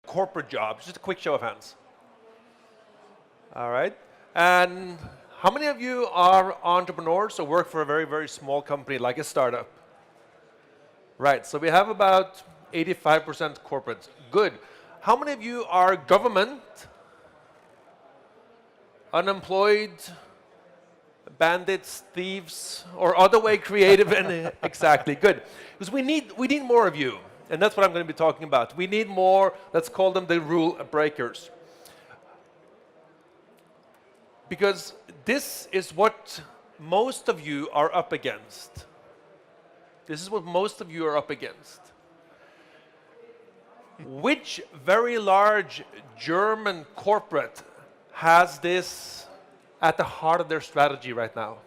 corporate jobs? Just a quick show of hands. All right. And how many of you are entrepreneurs or work for a very, very small company like a startup? Right, so we have about 85% corporate. Good. How many of you are government, unemployed, bandits, thieves, or other way creative and exactly, good. Because we need more of you, and that's what I'm going to be talking about. We need more, let's call them the rule breakers. Because this is what most of you are up against. This is what most of you are up against. Which very large German corporate has this at the heart of their strategy right now?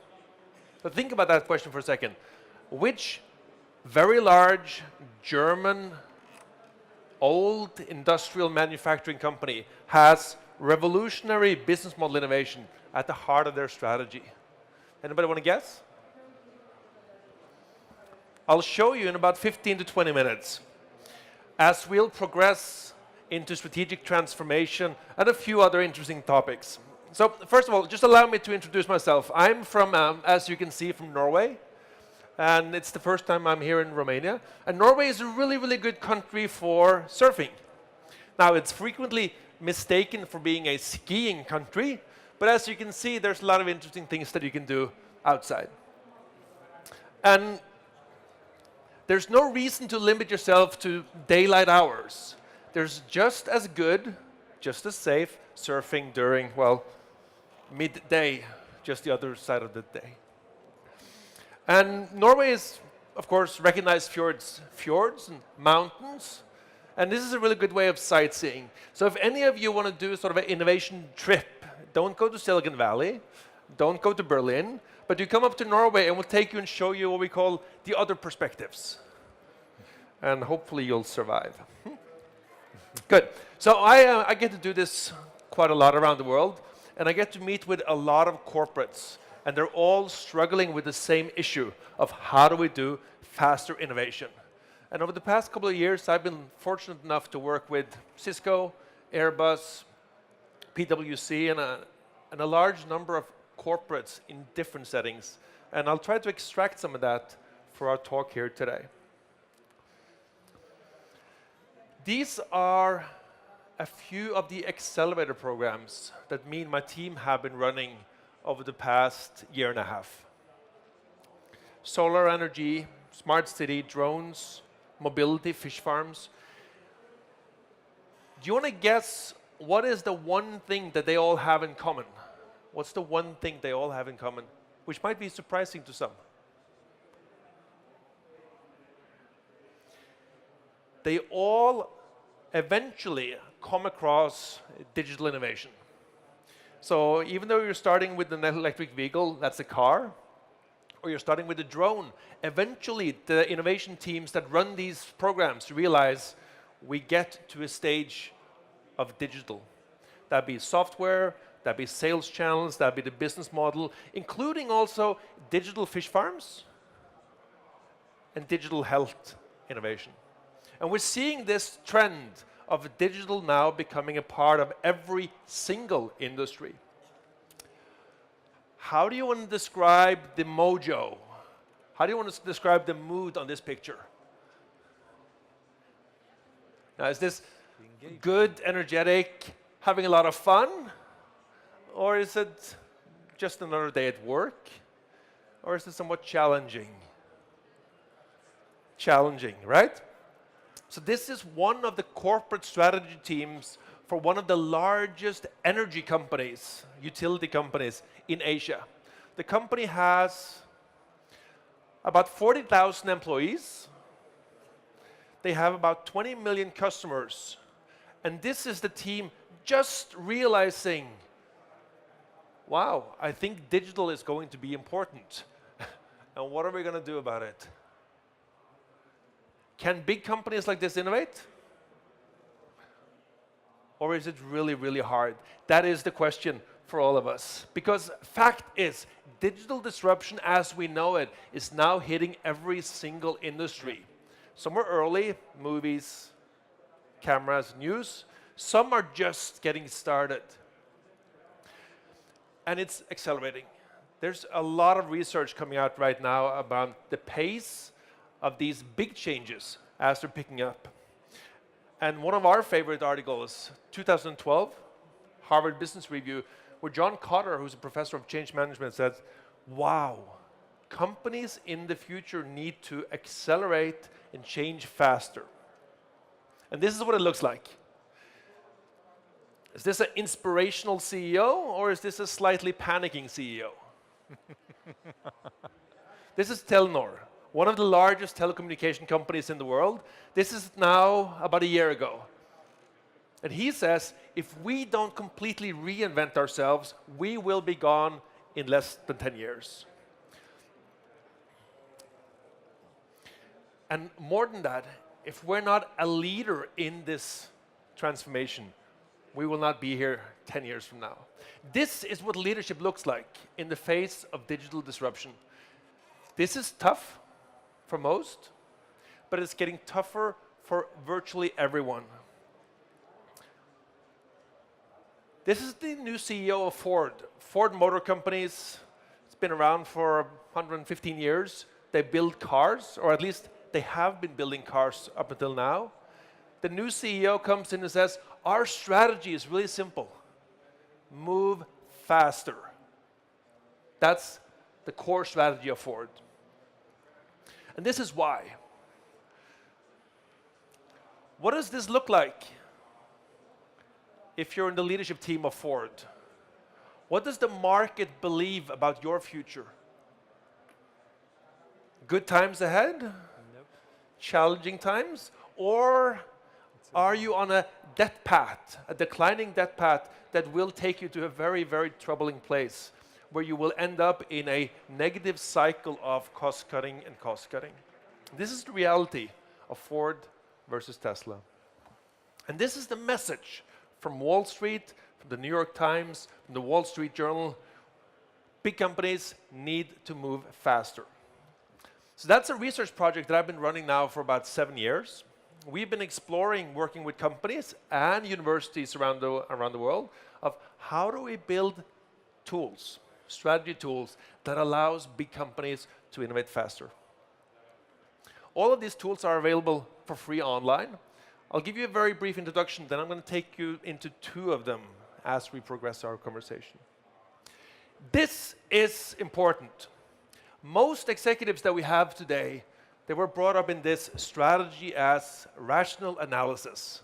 So think about that question for a second. Which very large German old industrial manufacturing company has revolutionary business model innovation at the heart of their strategy? Anybody want to guess? I'll show you in about 15 to 20 minutes as we'll progress into strategic transformation and a few other interesting topics. So first of all, just allow me to introduce myself. I'm from, as you can see, from Norway. And it's the first time I'm here in Romania. And Norway is a really, really good country for surfing. Now, it's frequently mistaken for being a skiing country, but as you can see, there's a lot of interesting things that you can do outside. And there's no reason to limit yourself to daylight hours. There's just as good, just as safe surfing during, well, midday, just the other side of the day. And Norway is, of course, recognized fjords and mountains. And this is a really good way of sightseeing. So if any of you want to do sort of an innovation trip, don't go to Silicon Valley, don't go to Berlin, but you come up to Norway and we'll take you and show you what we call the other perspectives. And hopefully you'll survive. Good. So I get to do this quite a lot around the world, and I get to meet with a lot of corporates, and they're all struggling with the same issue of how do we do faster innovation. And over the past couple of years, I've been fortunate enough to work with Cisco, Airbus, PwC, and a large number of corporates in different settings. And I'll try to extract some of that for our talk here today. These are a few of the accelerator programs that me and my team have been running over the past year and a half. Solar energy, smart city, drones, mobility, fish farms. Do you want to guess what is the one thing that they all have in common? What's the one thing they all have in common, which might be surprising to some? They all eventually come across digital innovation. So even though you're starting with an electric vehicle, that's a car, or you're starting with a drone, eventually the innovation teams that run these programs realize we get to a stage of digital. That'd be software, that'd be sales channels, that'd be the business model, including also digital fish farms and digital health innovation. And we're seeing this trend of digital now becoming a part of every single industry. How do you want to describe the mojo? How do you want to describe the mood on this picture? Now, is this good, energetic, having a lot of fun? Or is it just another day at work? Or is it somewhat challenging? Challenging, right? So this is one of the corporate strategy teams for one of the largest energy companies, utility companies in Asia. The company has about 40,000 employees. They have about 20 million customers. And this is the team just realizing, wow, I think digital is going to be important. And what are we going to do about it? Can big companies like this innovate? Or is it really, really hard? That is the question for all of us. Because fact is, digital disruption as we know it is now hitting every single industry. Some are early, movies, cameras in use. Some are just getting started. And it's accelerating. There's a lot of research coming out right now about the pace of these big changes as they're picking up. And one of our favorite articles, 2012, Harvard Business Review, where John Cotter, who's a professor of change management, says, wow, companies in the future need to accelerate and change faster. And this is what it looks like. Is this an inspirational CEO, or is this a slightly panicking CEO? This is Telenor, one of the largest telecommunication companies in the world. This is now about a year ago. And he says, if we don't completely reinvent ourselves, we will be gone in less than 10 years. And more than that, if we're not a leader in this transformation, we will not be here 10 years from now. This is what leadership looks like in the face of digital disruption. This is tough for most, but it's getting tougher for virtually everyone. This is the new CEO of Ford. Ford Motor Companies, it's been around for 115 years. They build cars, or at least they have been building cars up until now. The new CEO comes in and says, our strategy is really simple. Move faster. That's the core strategy of Ford. And this is why. What does this look like if you're in the leadership team of Ford? What does the market believe about your future? Good times ahead? Nope. Challenging times? Or are you on a death path, a declining death path that will take you to a very, very troubling place where you will end up in a negative cycle of cost cutting and cost cutting? This is the reality of Ford versus Tesla. And this is the message from Wall Street, from the New York Times, from the Wall Street Journal. Big companies need to move faster. So that's a research project that I've been running now for about 7 years. We've been exploring, working with companies and universities around the world, of how do we build tools, strategy tools, that allows big companies to innovate faster. All of these tools are available for free online. I'll give you a very brief introduction, then I'm going to take you into 2 of them as we progress our conversation. This is important. Most executives that we have today, they were brought up in this strategy as rational analysis,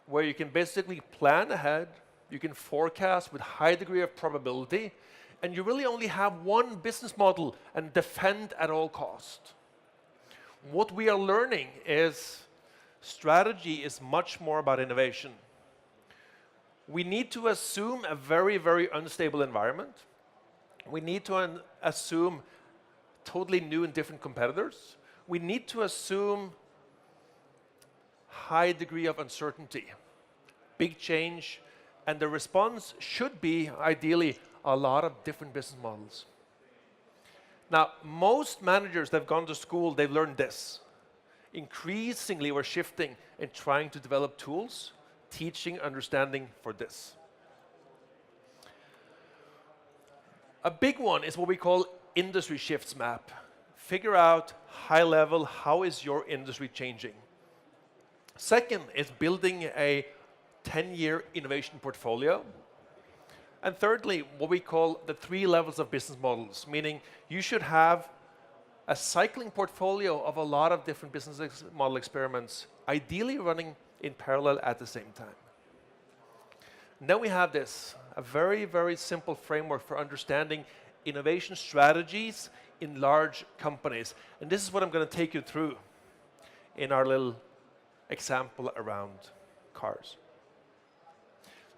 where you can basically plan ahead, you can forecast with high degree of probability, and you really only have one business model and defend at all cost. What we are learning is strategy is much more about innovation. We need to assume a very, very unstable environment. We need to assume totally new and different competitors. We need to assume high degree of uncertainty, big change, and the response should be, ideally, a lot of different business models. Now, most managers that have gone to school, they've learned this. Increasingly, we're shifting and trying to develop tools, teaching, understanding for this. A big one is what we call industry shifts map. Figure out high level, how is your industry changing? Second is building a 10-year innovation portfolio. And thirdly, what we call the 3 levels of business models, meaning you should have a cycling portfolio of a lot of different business model experiments, ideally running in parallel at the same time. And then we have this, a very, very simple framework for understanding innovation strategies in large companies. And this is what I'm going to take you through in our little example around cars.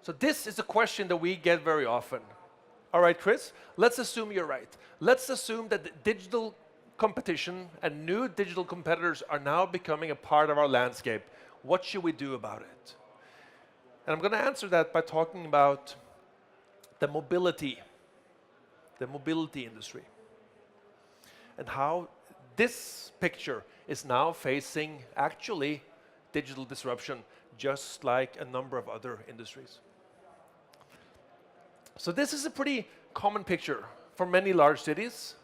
So this is a question that we get very often. All right, Chris, let's assume you're right. Let's assume that the digital competition and new digital competitors are now becoming a part of our landscape. What should we do about it? And I'm going to answer that by talking about the mobility industry, and how this picture is now facing actually digital disruption, just like a number of other industries. So this is a pretty common picture for many large cities,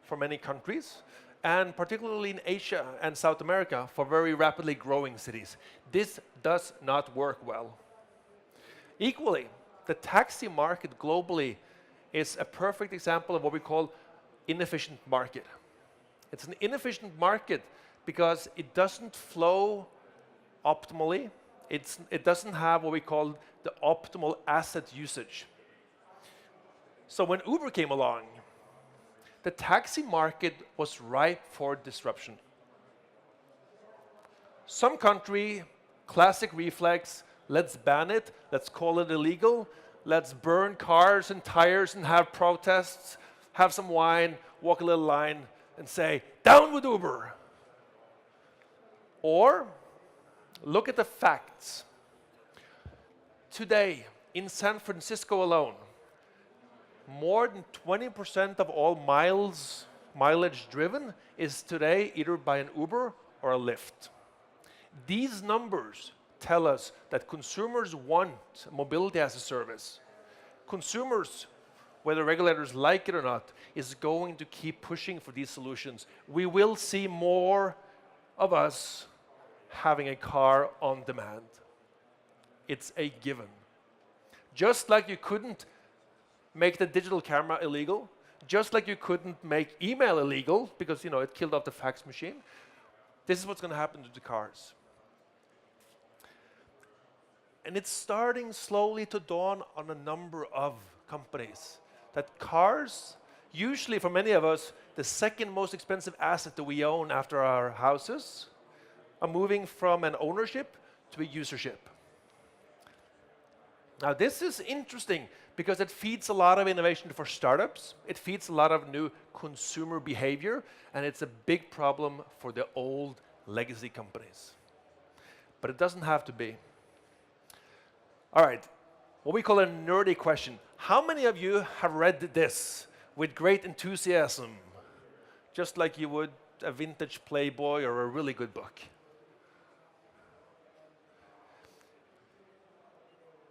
for many countries, and particularly in Asia and South America for very rapidly growing cities. This does not work well. Equally, the taxi market globally is a perfect example of what we call inefficient market. It's an inefficient market because it doesn't flow optimally. It doesn't have what we call the optimal asset usage. So when Uber came along, the taxi market was ripe for disruption. Some country, classic reflex, let's ban it, let's call it illegal, let's burn cars and tires and have protests, have some wine, walk a little line, and say, down with Uber. Or, look at the facts. Today, in San Francisco alone, more than 20% of all mileage driven is today either by an Uber or a Lyft. These numbers tell us that consumers want mobility as a service. Consumers, whether regulators like it or not, is going to keep pushing for these solutions. We will see more of us having a car on demand. It's a given. Just like you couldn't make the digital camera illegal, just like you couldn't make email illegal because it killed off the fax machine, this is what's going to happen to the cars. And it's starting slowly to dawn on a number of companies that cars, usually for many of us, the second most expensive asset that we own after our houses, are moving from an ownership to a usership. Now this is interesting because it feeds a lot of innovation for startups, it feeds a lot of new consumer behavior, and it's a big problem for the old legacy companies. But it doesn't have to be. All right, what we call a nerdy question. How many of you have read this with great enthusiasm, just like you would a vintage Playboy or a really good book?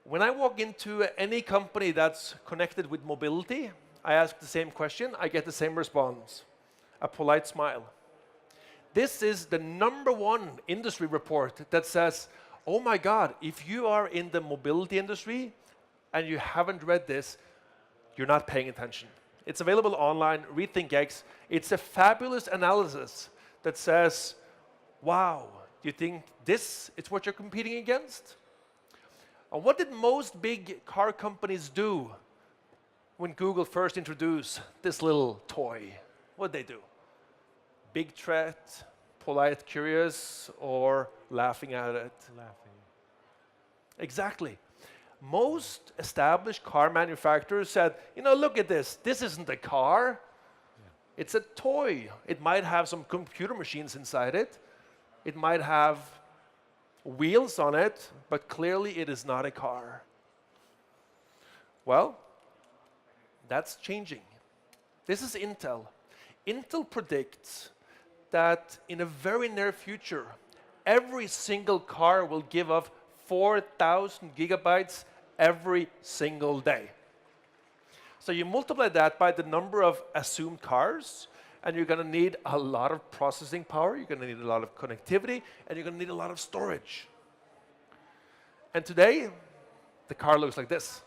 When I walk into any company that's connected with mobility, I ask the same question, I get the same response, a polite smile. This is the #1 industry report that says, oh my God, if you are in the mobility industry and you haven't read this, you're not paying attention. It's available online, RethinkX. It's a fabulous analysis that says, wow, do you think this is what you're competing against? And what did most big car companies do when Google first introduced this little toy? What did they do? Big threat, polite, curious, or laughing at it? Laughing. Exactly. Most established car manufacturers said, look at this. This isn't a car. Yeah. It's a toy. It might have some computer machines inside it. It might have wheels on it, but clearly it is not a car. Well, that's changing. This is Intel. Intel predicts that in a very near future, every single car will give off 4,000 gigabytes every single day. So you multiply that by the number of assumed cars, and you're going to need a lot of processing power, you're going to need a lot of connectivity, and you're going to need a lot of storage. And today, the car looks like this.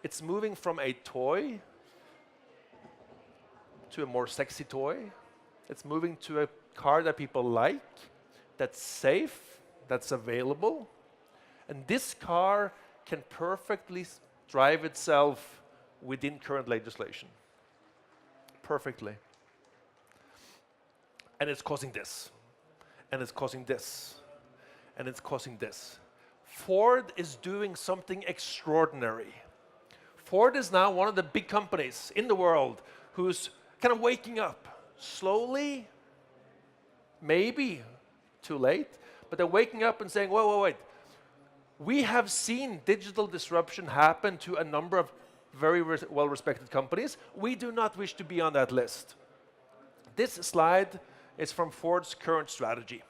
It's moving from a toy to a more sexy toy. It's moving to a car that people like, that's safe, that's available. And this car can perfectly drive itself within current legislation. Perfectly. And it's causing this, and it's causing this, and it's causing this. Ford is doing something extraordinary. Ford is now one of the big companies in the world who's kind of waking up slowly, maybe too late, but they're waking up and saying, wait. We have seen digital disruption happen to a number of very well-respected companies. We do not wish to be on that list. This slide is from Ford's current strategy.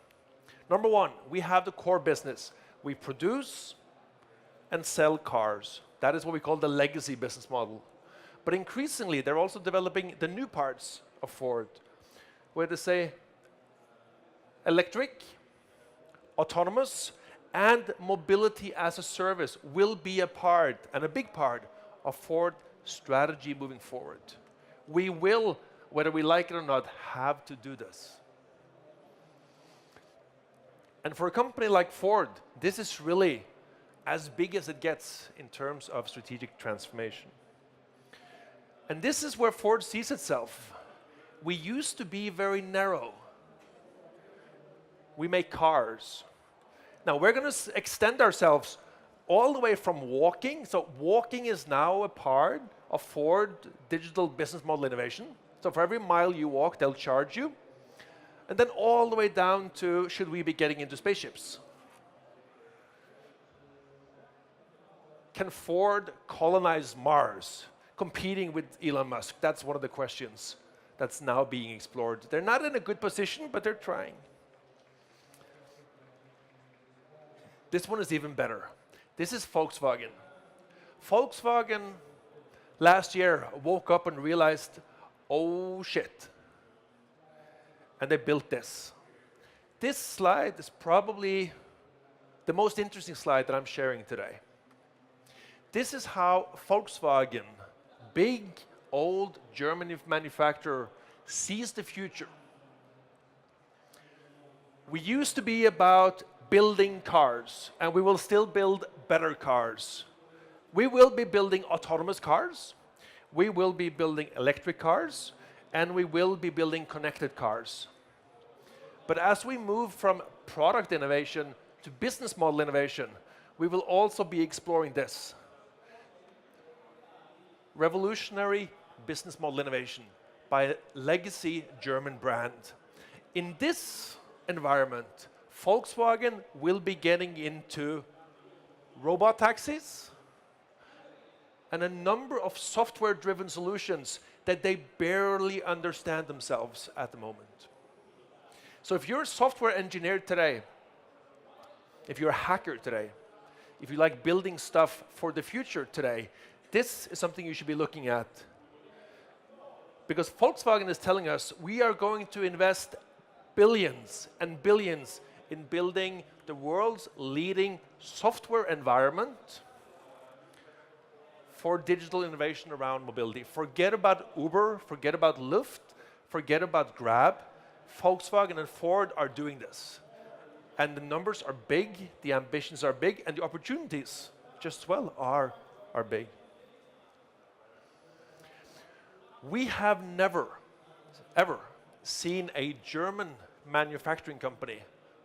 Number one, we have the core business. We produce and sell cars. That is what we call the legacy business model. But increasingly, they're also developing the new parts of Ford, where they say electric, autonomous, and mobility as a service will be a part, and a big part, of Ford strategy moving forward. We will, whether we like it or not, have to do this. And for a company like Ford, this is really as big as it gets in terms of strategic transformation. And this is where Ford sees itself. We used to be very narrow. We make cars. Now we're going to extend ourselves all the way from walking. So walking is now a part of Ford digital business model innovation. So for every mile you walk, they'll charge you. And then all the way down to, should we be getting into spaceships? Can Ford colonize Mars, competing with Elon Musk? That's one of the questions that's now being explored. They're not in a good position, but they're trying. This one is even better. This is Volkswagen. Volkswagen last year woke up and realized, oh shit. And they built this. This slide is probably the most interesting slide that I'm sharing today. This is how Volkswagen, big, old German manufacturer, sees the future. We used to be about building cars, and we will still build better cars. We will be building autonomous cars, we will be building electric cars, and we will be building connected cars. But as we move from product innovation to business model innovation, we will also be exploring this. Revolutionary business model innovation by a legacy German brand. In this environment, Volkswagen will be getting into robot taxis and a number of software-driven solutions that they barely understand themselves at the moment. So if you're a software engineer today, if you're a hacker today, if you like building stuff for the future today, this is something you should be looking at. Because Volkswagen is telling us we are going to invest billions and billions in building the world's leading software environment for digital innovation around mobility. Forget about Uber, forget about Lyft, forget about Grab. Volkswagen and Ford are doing this. And the numbers are big, the ambitions are big, and the opportunities just as well are big. We have never, ever seen a German manufacturing company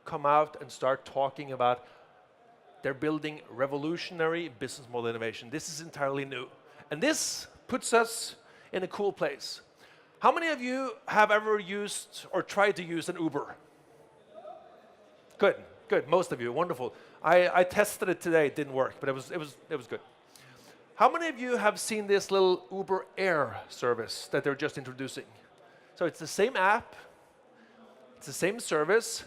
come out and start talking about they're building revolutionary business model innovation. This is entirely new. And this puts us in a cool place. How many of you have ever used or tried to use an Uber? Good, good, most of you, wonderful. I tested it today, it didn't work, but it was good. How many of you have seen this little Uber Air service that they're just introducing? So it's the same app, it's the same service,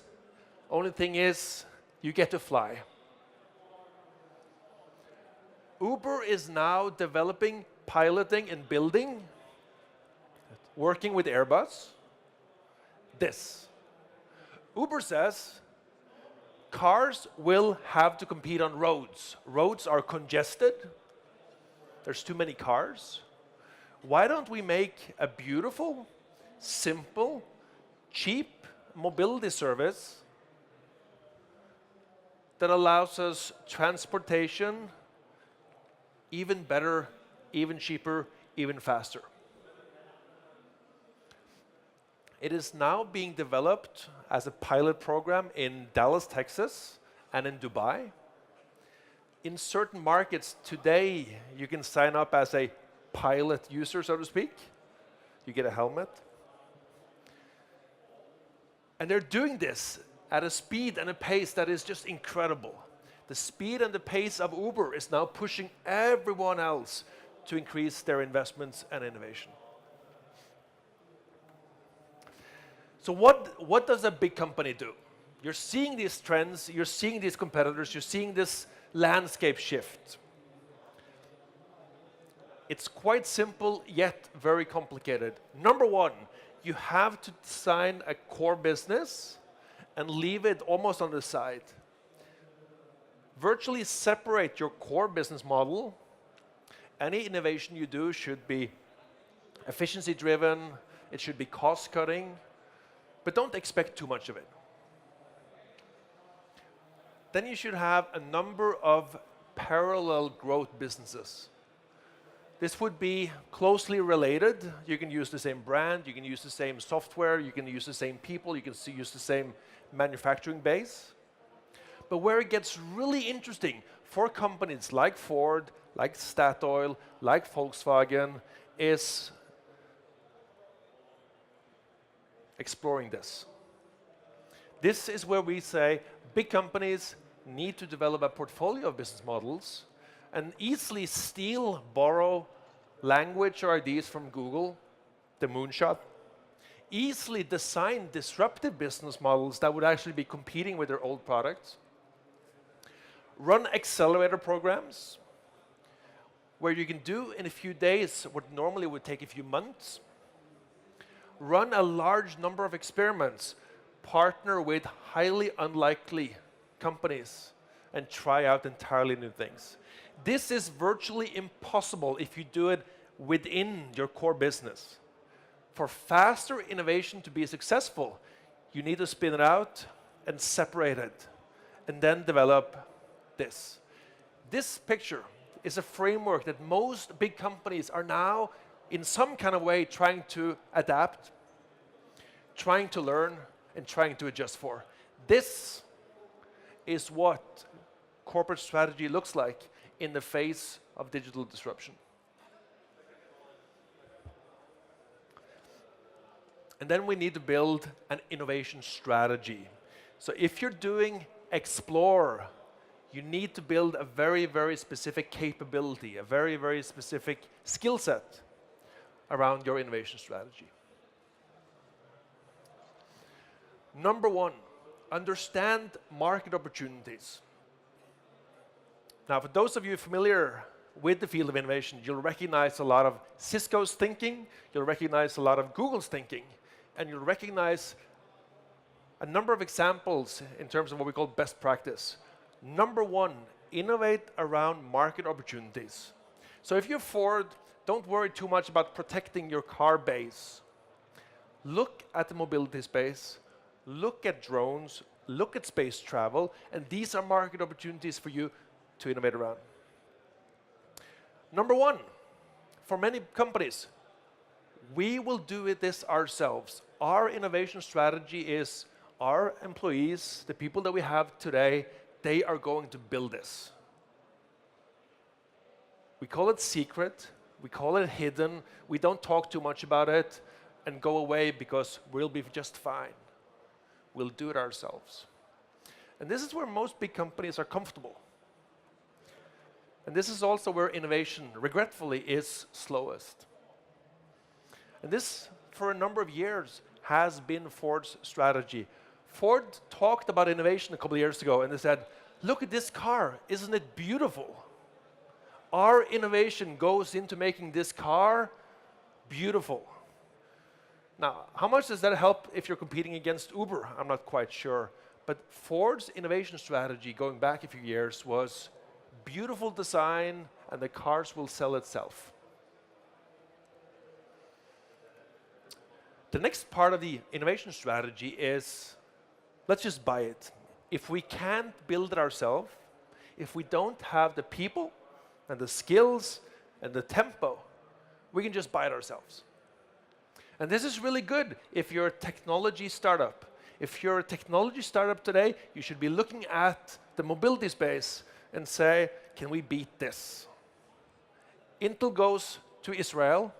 only thing is you get to fly. Uber is now developing, piloting, and building, working with Airbus, this. Uber says cars will have to compete on roads. Roads are congested. There's too many cars. Why don't we make a beautiful, simple, cheap mobility service that allows us transportation even better, even cheaper, even faster. It is now being developed as a pilot program in Dallas, Texas, and in Dubai. In certain markets today, you can sign up as a pilot user, so to speak. You get a helmet. And they're doing this at a speed and a pace that is just incredible. The speed and the pace of Uber is now pushing everyone else to increase their investments and innovation. So what does a big company do? You're seeing these trends, you're seeing these competitors, you're seeing this landscape shift. It's quite simple, yet very complicated. Number one, you have to design a core business and leave it almost on the side. Virtually separate your core business model. Any innovation you do should be efficiency-driven, it should be cost-cutting, but don't expect too much of it. Then you should have a number of parallel growth businesses. This would be closely related. You can use the same brand, you can use the same software, you can use the same people, you can use the same manufacturing base. But where it gets really interesting for companies like Ford, like Statoil, like Volkswagen, is exploring this. This is where we say big companies need to develop a portfolio of business models and easily steal, borrow language or ideas from Google, the moonshot, easily design disruptive business models that would actually be competing with their old products, run accelerator programs where you can do in a few days what normally would take a few months, run a large number of experiments, partner with highly unlikely companies, and try out entirely new things. This is virtually impossible if you do it within your core business. For faster innovation to be successful, you need to spin it out and separate it, and then develop this. This picture is a framework that most big companies are now, in some kind of way, trying to adapt, trying to learn, and trying to adjust for. This is what corporate strategy looks like in the face of digital disruption. And then we need to build an innovation strategy. So if you're doing explore, you need to build a very, very specific capability, a very, very specific skill set around your innovation strategy. Number one, understand market opportunities. Now, for those of you familiar with the field of innovation, you'll recognize a lot of Cisco's thinking, you'll recognize a lot of Google's thinking, and you'll recognize a number of examples in terms of what we call best practice. Number one, innovate around market opportunities. So if you're Ford, don't worry too much about protecting your car base. Look at the mobility space, look at drones, look at space travel, and these are market opportunities for you to innovate around. Number one, for many companies, we will do this ourselves. Our innovation strategy is our employees, the people that we have today, they are going to build this. We call it secret, we call it hidden, we don't talk too much about it and go away because we'll be just fine. We'll do it ourselves. And this is where most big companies are comfortable. And this is also where innovation, regretfully, is slowest. And this, for a number of years, has been Ford's strategy. Ford talked about innovation a couple of years ago, and they said, look at this car, isn't it beautiful? Our innovation goes into making this car beautiful. Now, how much does that help if you're competing against Uber? I'm not quite sure. But Ford's innovation strategy, going back a few years, was beautiful design, and the cars will sell itself. The next part of the innovation strategy is, let's just buy it. If we can't build it ourselves, if we don't have the people and the skills and the tempo, we can just buy it ourselves. And this is really good if you're a technology startup. If you're a technology startup today, you should be looking at the mobility space and say, can we beat this? Intel goes to Israel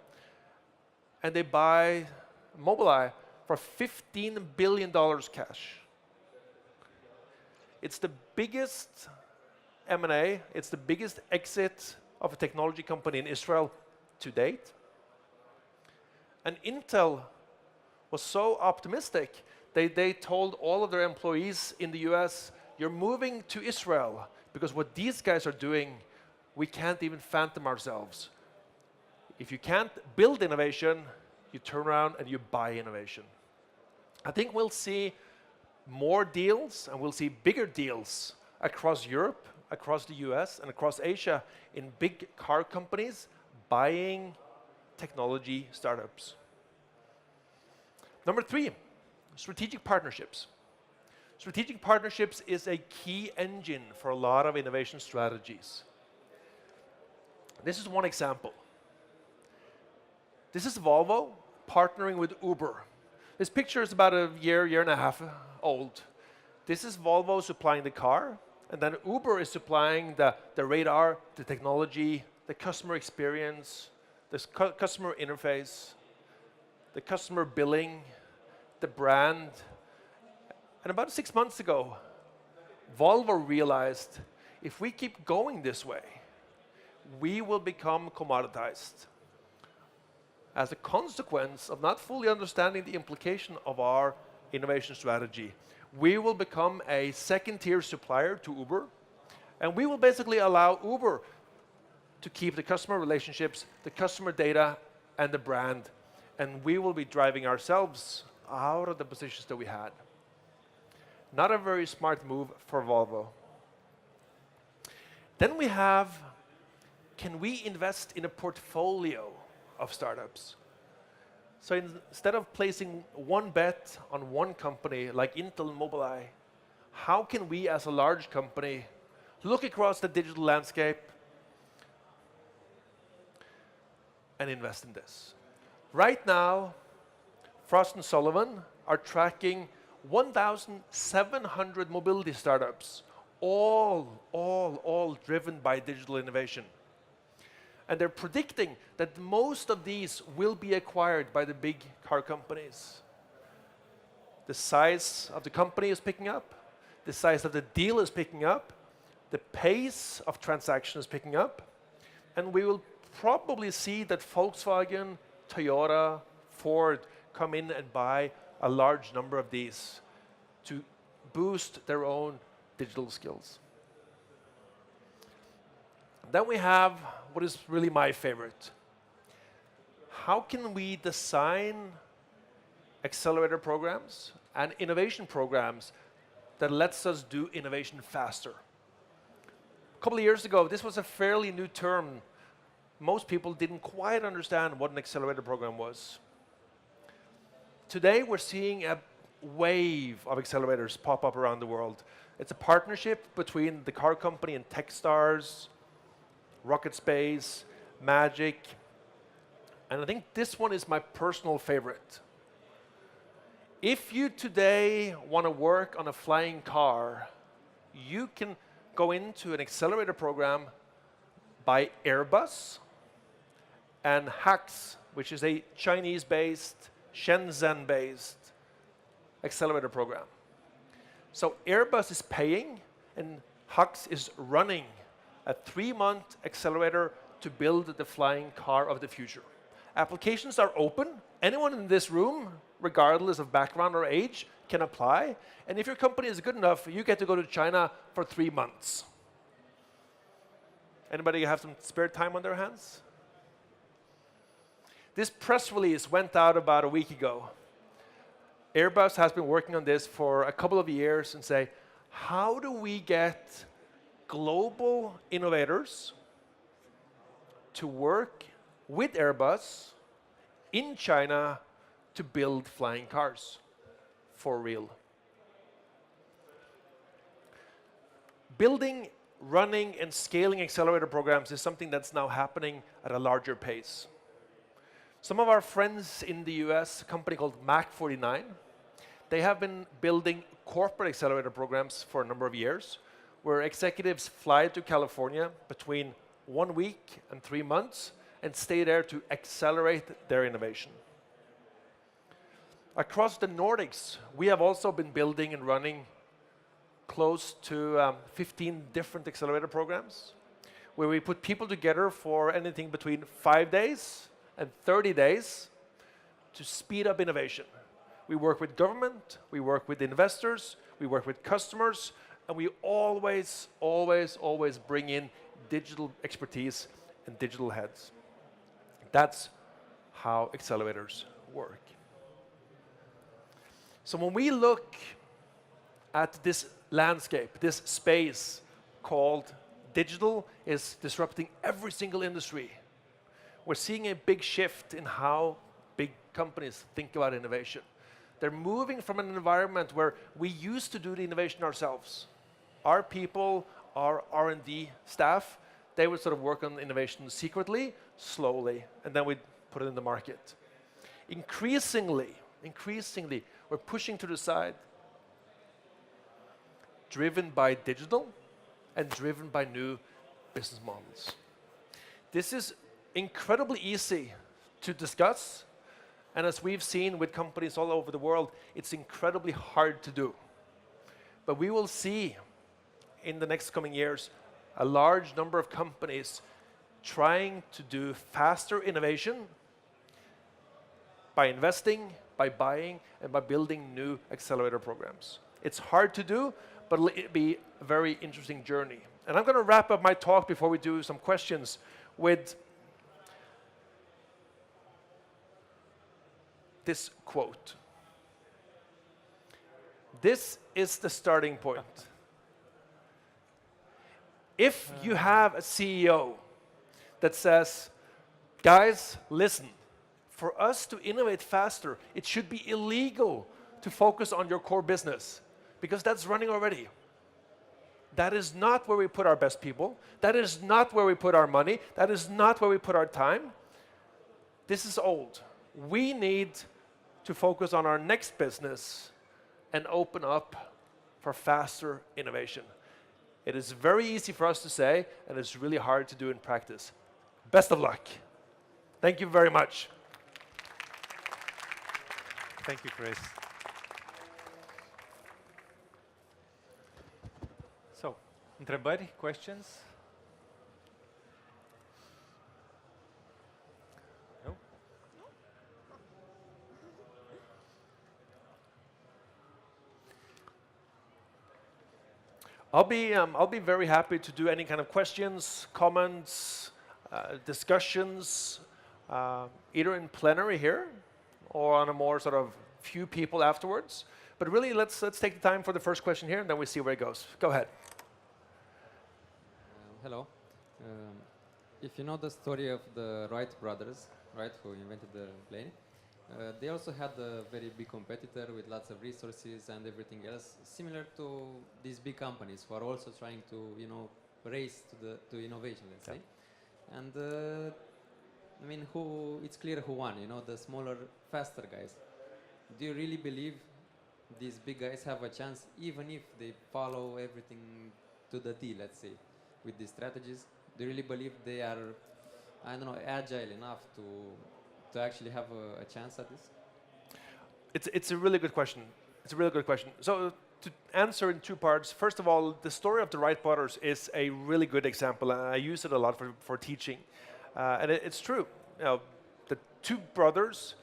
and they buy Mobileye for $15 billion cash. It's the biggest M&A, it's the biggest exit of a technology company in Israel to date. And Intel was so optimistic They told all of their employees in the US, you're moving to Israel, because what these guys are doing, we can't even fathom ourselves. If you can't build innovation, you turn around and you buy innovation. I think we'll see more deals, and we'll see bigger deals across Europe, across the US, and across Asia in big car companies buying technology startups. Number 3, strategic partnerships. Strategic partnerships is a key engine for a lot of innovation strategies. This is one example. This is Volvo partnering with Uber. This picture is about a year and a half old. This is Volvo supplying the car, and then Uber is supplying the radar, the technology, the customer experience, the customer interface, the customer billing, the brand. And about 6 months ago, Volvo realized if we keep going this way, we will become commoditized. As a consequence of not fully understanding the implication of our innovation strategy, we will become a second-tier supplier to Uber, and we will basically allow Uber to keep the customer relationships, the customer data, and the brand, and we will be driving ourselves out of the positions that we had. Not a very smart move for Volvo. Then we have, can we invest in a portfolio of startups? So instead of placing one bet on one company like Intel and Mobileye, how can we as a large company look across the digital landscape and invest in this? Right now, Frost & Sullivan are tracking 1,700 mobility startups, all driven by digital innovation. And they're predicting that most of these will be acquired by the big car companies. The size of the company is picking up, the size of the deal is picking up, the pace of transaction is picking up, and we will probably see that Volkswagen, Toyota, Ford come in and buy a large number of these to boost their own digital skills. Then we have what is really my favorite. How can we design accelerator programs and innovation programs that lets us do innovation faster? A couple of years ago, this was a fairly new term. Most people didn't quite understand what an accelerator program was. Today, we're seeing a wave of accelerators pop up around the world. It's a partnership between the car company and Techstars, Rocket Space, Magic, and I think this one is my personal favorite. If you today want to work on a flying car, you can go into an accelerator program by Airbus and HAX, which is a Chinese-based, Shenzhen-based accelerator program. So Airbus is paying, and HAX is running a 3-month accelerator to build the flying car of the future. Applications are open. Anyone in this room, regardless of background or age, can apply. And if your company is good enough, you get to go to China for 3 months. Anybody have some spare time on their hands? This press release went out about a week ago. Airbus has been working on this for a couple of years and say, how do we get global innovators to work with Airbus in China to build flying cars for real? Building, running, and scaling accelerator programs is something that's now happening at a larger pace. Some of our friends in the US, a company called Mac49, they have been building corporate accelerator programs for a number of years, where executives fly to California between 1 week and 3 months and stay there to accelerate their innovation. Across the Nordics, we have also been building and running close to 15 different accelerator programs, where we put people together for anything between 5 days and 30 days to speed up innovation. We work with government, we work with investors, we work with customers, and we always, always, always bring in digital expertise and digital heads. That's how accelerators work. So when we look at this landscape, this space called digital is disrupting every single industry, we're seeing a big shift in how big companies think about innovation. They're moving from an environment where we used to do the innovation ourselves. Our people, our R&D staff, they would sort of work on innovation secretly, slowly, and then we'd put it in the market. Increasingly, we're pushing to the side, driven by digital and driven by new business models. This is incredibly easy to discuss, and as we've seen with companies all over the world, it's incredibly hard to do. But we will see in the next coming years a large number of companies trying to do faster innovation by investing, by buying, and by building new accelerator programs. It's hard to do, but it'll be a very interesting journey. And I'm going to wrap up my talk before we do some questions with this quote. This is the starting point. If you have a CEO that says, guys, listen, for us to innovate faster, it should be illegal to focus on your core business, because that's running already. That is not where we put our best people. That is not where we put our money. That is not where we put our time. This is old. We need to focus on our next business and open up for faster innovation. It is very easy for us to say, and it's really hard to do in practice. Best of luck. Thank you very much. Thank you, Chris. So, întrebări, questions? No? I'll be very happy to do any kind of questions, comments, discussions, either in plenary here or on a more sort of few people afterwards. But really, let's take the time for the first question here, and then we see where it goes. Go ahead. Hello. If you know the story of the Wright brothers, right, who invented the plane, they also had a very big competitor with lots of resources and everything else, similar to these big companies who are also trying to, you know, race to innovation, let's say. And I mean, it's clear who won, you know, the smaller, faster guys. Do you really believe these big guys have a chance, even if they follow everything to the T, let's say, with these strategies? Do you really believe they are, I don't know, agile enough to actually have a chance at this? It's a really good question. It's a really good question. So to answer in two parts, first of all, the story of the Wright brothers is a really good example, and I use it a lot for teaching. And it's true. You know, the two brothers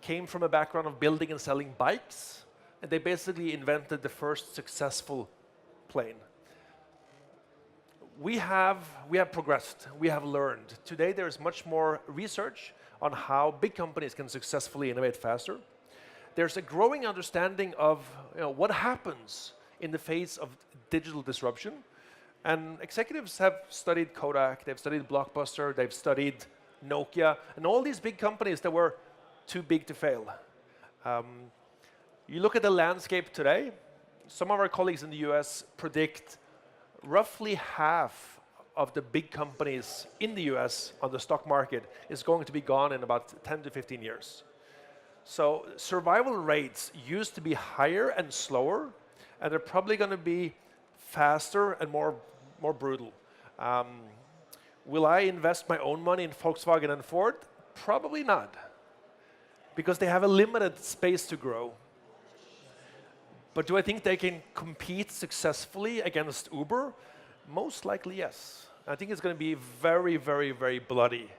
came from a background of building and selling bikes, and they basically invented the first successful plane. We have progressed, we have learned. Today there's much more research on how big companies can successfully innovate faster. There's a growing understanding of, you know, what happens in the face of digital disruption. And executives have studied Kodak, they've studied Blockbuster, they've studied Nokia, and all these big companies that were too big to fail. You look at the landscape today, some of our colleagues in the US predict roughly half of the big companies in the US on the stock market is going to be gone in about 10 to 15 years. So survival rates used to be higher and slower, and they're probably going to be faster and more brutal. Will I invest my own money in Volkswagen and Ford? Probably not, because they have a limited space to grow. But do I think they can compete successfully against Uber? Most likely, yes. I think it's going to be very, very, very bloody.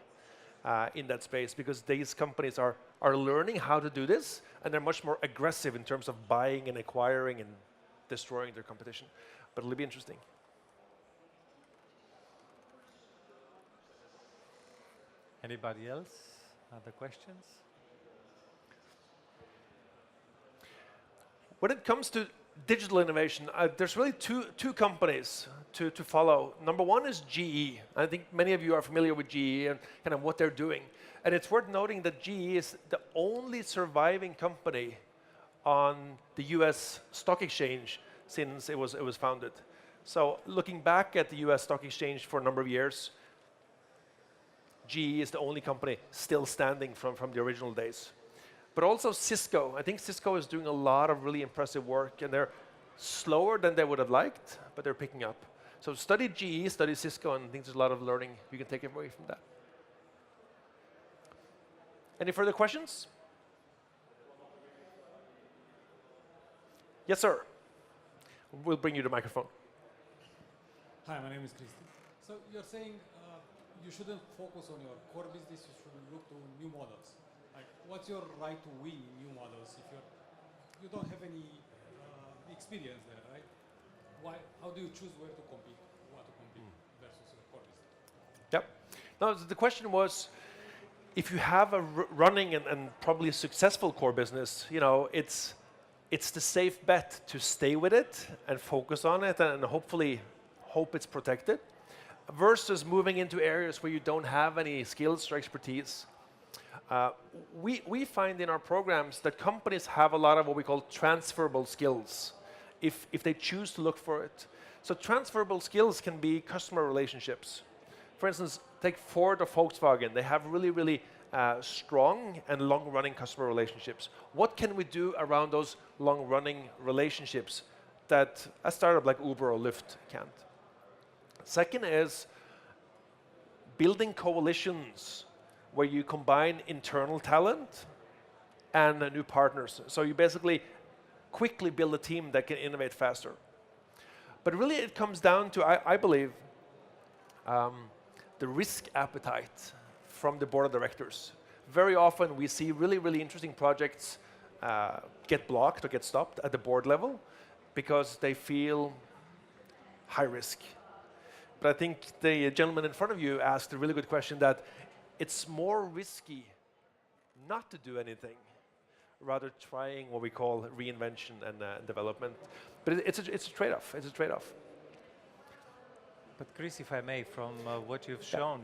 in that space, because these companies are learning how to do this, and they're much more aggressive in terms of buying and acquiring and destroying their competition. But it'll be interesting. Anybody else? Other questions? When it comes to digital innovation, there's really two companies to follow. Number one is GE. I think many of you are familiar with GE and kind of what they're doing. And it's worth noting that GE is the only surviving company on the US stock exchange since it was founded. So looking back at the US stock exchange for a number of years, GE is the only company still standing from the original days. But also Cisco. I think Cisco is doing a lot of really impressive work, and they're slower than they would have liked, but they're picking up. So study GE, study Cisco, and I think there's a lot of learning you can take away from that. Any further questions? Yes, sir. We'll bring you the microphone. Hi, my name is Christian. So you're saying you shouldn't focus on your core business, you should look to new models. Like, what's your right to win in new models if you don't have any experience there, right? How do you choose where to compete, what to compete versus your core business? Yep. Now, the question was, if you have a running and probably successful core business, you know, it's the safe bet to stay with it and focus on it and hopefully hope it's protected, versus moving into areas where you don't have any skills or expertise. We find in our programs that companies have a lot of what we call transferable skills if they choose to look for it. So transferable skills can be customer relationships. For instance, take Ford or Volkswagen. They have really strong and long-running customer relationships. What can we do around those long-running relationships that a startup like Uber or Lyft can't? Second is building coalitions where you combine internal talent and new partners. So you basically quickly build a team that can innovate faster. But really it comes down to, I believe, the risk appetite from the board of directors. Very often we see really interesting projects get blocked or get stopped at the board level because they feel high risk. But I think the gentleman in front of you asked a really good question, that it's more risky not to do anything, rather trying what we call reinvention and development. But it's a trade-off. It's a trade-off. But Chris, if I may, from what you've shown,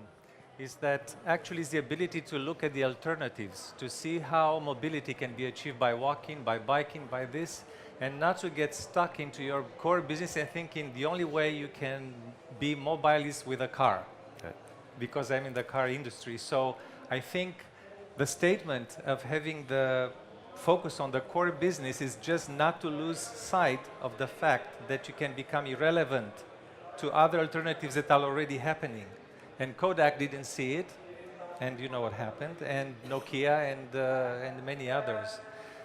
is that actually is the ability to look at the alternatives, to see how mobility can be achieved by walking, by biking, by this, and not to get stuck into your core business and thinking the only way you can be mobile is with a car. Okay. Because I'm in the car industry. So I think the statement of having the focus on the core business is just not to lose sight of the fact that you can become irrelevant to other alternatives that are already happening. And Kodak didn't see it, and you know what happened, and Nokia and many others.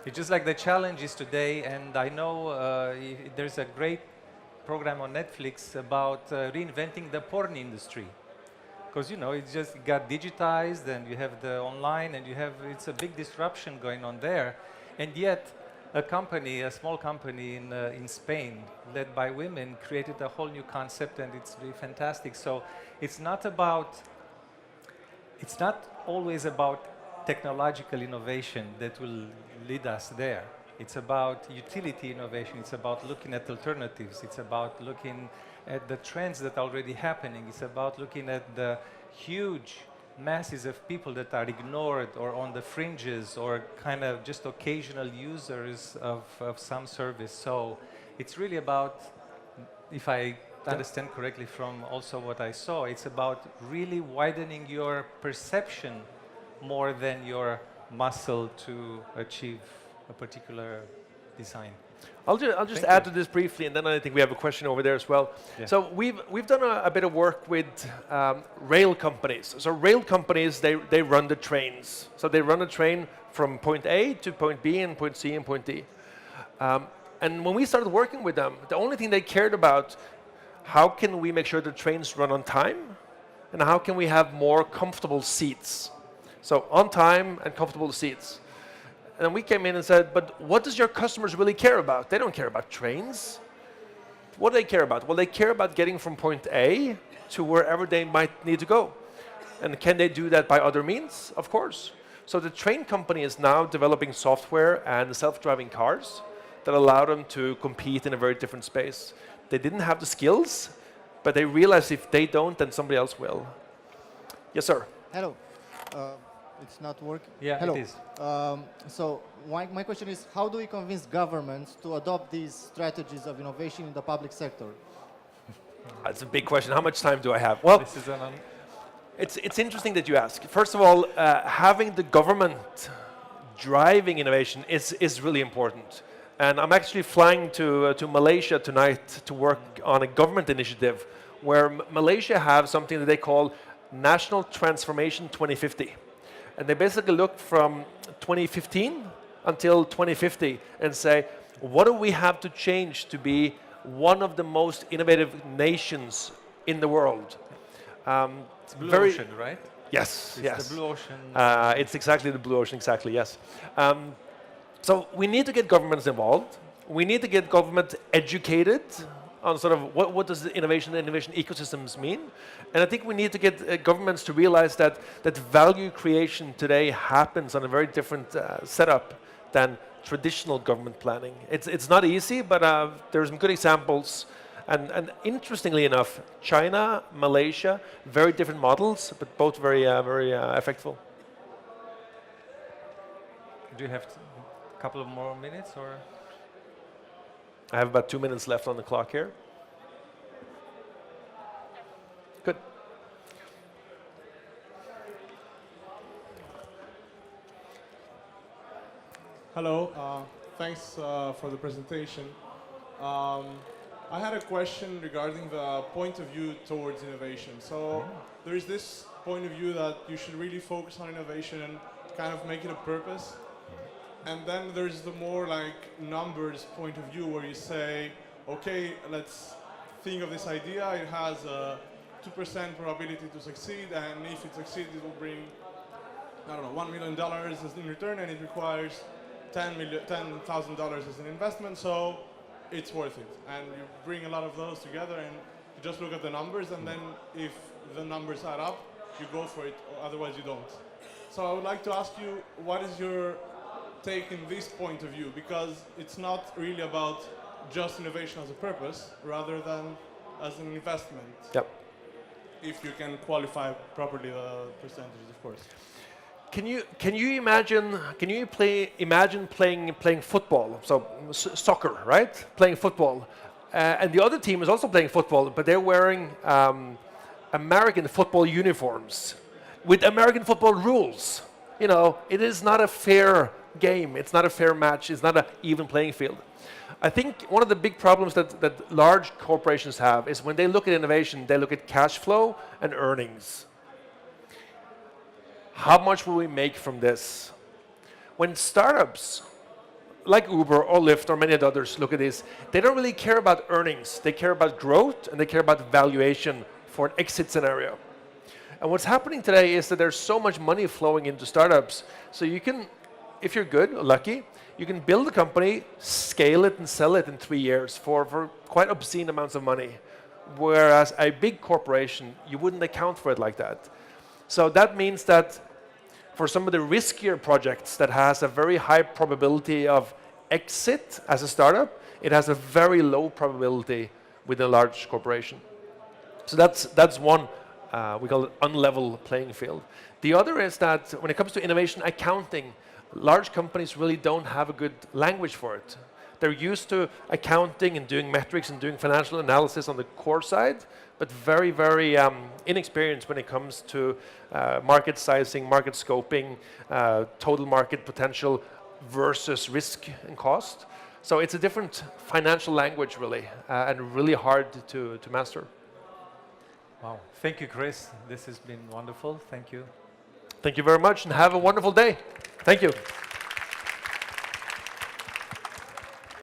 It's just like the challenge is today, and I know there's a great program on Netflix about reinventing the porn industry. Because you know, it just got digitized, and you have the online, and it's a big disruption going on there. And yet, a company, a small company in Spain, led by women, created a whole new concept, and it's really fantastic. So it's not always about technological innovation that will lead us there. It's about utility innovation. It's about looking at alternatives. It's about looking at the trends that are already happening. It's about looking at the huge masses of people that are ignored or on the fringes or kind of just occasional users of some service. So it's really about, if I understand correctly from also what I saw, it's about really widening your perception more than your muscle to achieve a particular design. I'll just add to this briefly, and then I think we have a question over there as well. Yeah. So we've done a bit of work with rail companies. So rail companies, they run the trains. So they run a train from point A to point B and point C and point D. And when we started working with them, the only thing they cared about, how can we make sure the trains run on time, and how can we have more comfortable seats? So on time and comfortable seats. And we came in and said, but what does your customers really care about? They don't care about trains. What do they care about? Well, they care about getting from point A to wherever they might need to go. And can they do that by other means? Of course. So the train company is now developing software and self-driving cars that allow them to compete in a very different space. They didn't have the skills, but they realized if they don't, then somebody else will. Yes, sir. Hello. It's not working? Yeah, Hello. it is. So my question is, how do we convince governments to adopt these strategies of innovation in the public sector? That's a big question. How much time do I have? Well, This is an it's interesting that you ask. First of all, having the government driving innovation is really important. And I'm actually flying to Malaysia tonight to work on a government initiative where Malaysia have something that they call National Transformation 2050. And they basically look from 2015 until 2050 and say, what do we have to change to be one of the most innovative nations in the world? it's Blue Ocean, right? Yes, It's yes. the Blue Ocean. It's exactly the Blue Ocean, exactly, yes. So we need to get governments involved. We need to get government educated on sort of what does the innovation ecosystems mean. And I think we need to get governments to realize that value creation today happens on a very different setup than traditional government planning. It's not easy, but there are some good examples. And interestingly enough, China, Malaysia, very different models, but both very effective. Do you have a couple of more minutes, or? I have about 2 minutes left on the clock here. Good. Hello, thanks for the presentation. I had a question regarding the point of view towards innovation. So there is this point of view that you should really focus on innovation and kind of make it a purpose. And then there's the more like numbers point of view where you say, okay, let's think of this idea. It has a 2% probability to succeed, and if it succeeds, it will bring, I don't know, $1 million as in return, and it requires $10,000 as an investment, so it's worth it. And you bring a lot of those together, and you just look at the numbers, and then if the numbers add up, you go for it, or otherwise you don't. So I would like to ask you, what is your take in this point of view? Because it's not really about just innovation as a purpose, rather than as an investment. Yep. If you can qualify properly the percentages, of course. Can you imagine playing football? So soccer, right? Playing football, and the other team is also playing football, but they're wearing American football uniforms with American football rules. You know, it is not a fair game. It's not a fair match. It's not an even playing field. I think one of the big problems that large corporations have is when they look at innovation, they look at cash flow and earnings. How much will we make from this? When startups like Uber or Lyft or many others look at this, they don't really care about earnings. They care about growth and they care about valuation for an exit scenario. And what's happening today is that there's so much money flowing into startups. So you can, if you're good or lucky, you can build a company, scale it and sell it in 3 years for quite obscene amounts of money. Whereas a big corporation, you wouldn't account for it like that. So that means that for some of the riskier projects that has a very high probability of exit as a startup, it has a very low probability with a large corporation. So that's one, we call it unlevel playing field. The other is that when it comes to innovation accounting, large companies really don't have a good language for it. They're used to accounting and doing metrics and doing financial analysis on the core side, but very, very inexperienced when it comes to market sizing, market scoping, total market potential versus risk and cost. So it's a different financial language, really, and really hard to master. Wow. Thank you, Chris. This has been wonderful. Thank you. Thank you very much, and have a wonderful day. Thank you.